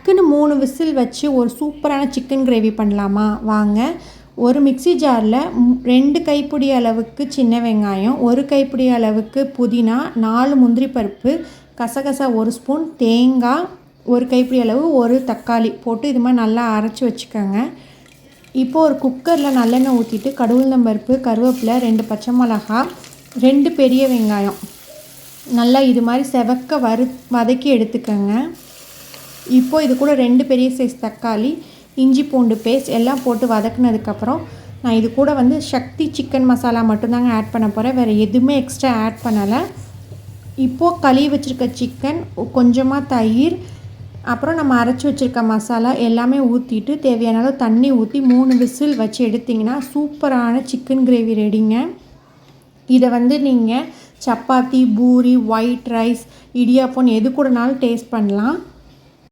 டக்குன்னு 3 விசில் வச்சு ஒரு சூப்பரான சிக்கன் கிரேவி பண்ணலாமா? வாங்க. ஒரு மிக்ஸி ஜாரில் 2 கைப்பிடி அளவுக்கு சின்ன வெங்காயம், 1 கைப்பிடி அளவுக்கு புதினா, 4 முந்திரி பருப்பு, கசகசா 1 ஸ்பூன், தேங்காய் 1 கைப்பிடி அளவு, 1 தக்காளி போட்டு இது மாதிரி நல்லா அரைச்சி வச்சுக்கோங்க. இப்போது ஒரு குக்கரில் நல்லெண்ணெய் ஊற்றிட்டு கடுகுளுந்தம் பருப்பு, கருவேப்பிலை, 2 பச்சை மிளகா, 2 பெரிய வெங்காயம் நல்லா இது மாதிரி செவக்க வதக்கி எடுத்துக்கோங்க. இப்போது இது கூட 2 பெரிய சைஸ் தக்காளி, இஞ்சி பூண்டு பேஸ்ட் எல்லாம் போட்டு வதக்குனதுக்கப்புறம் நான் இது கூட சக்தி சிக்கன் மசாலா மட்டும்தாங்க ஆட் பண்ண போகிறேன். வேறு எதுவுமே எக்ஸ்ட்ரா ஆட் பண்ணலை. இப்போது கழுவி வச்சுருக்க சிக்கன், கொஞ்சமாக தயிர், அப்புறம் நம்ம அரைச்சி வச்சுருக்க மசாலா எல்லாமே ஊற்றிட்டு தேவையான அளவு தண்ணி ஊற்றி 3 விசில் வச்சு எடுத்திங்கன்னா சூப்பரான சிக்கன் கிரேவி ரெடிங்க. இதை நீங்கள் சப்பாத்தி, பூரி, ஒயிட் ரைஸ், இடியாப்பம் எது கூடனாலும் டேஸ்ட் பண்ணலாம்.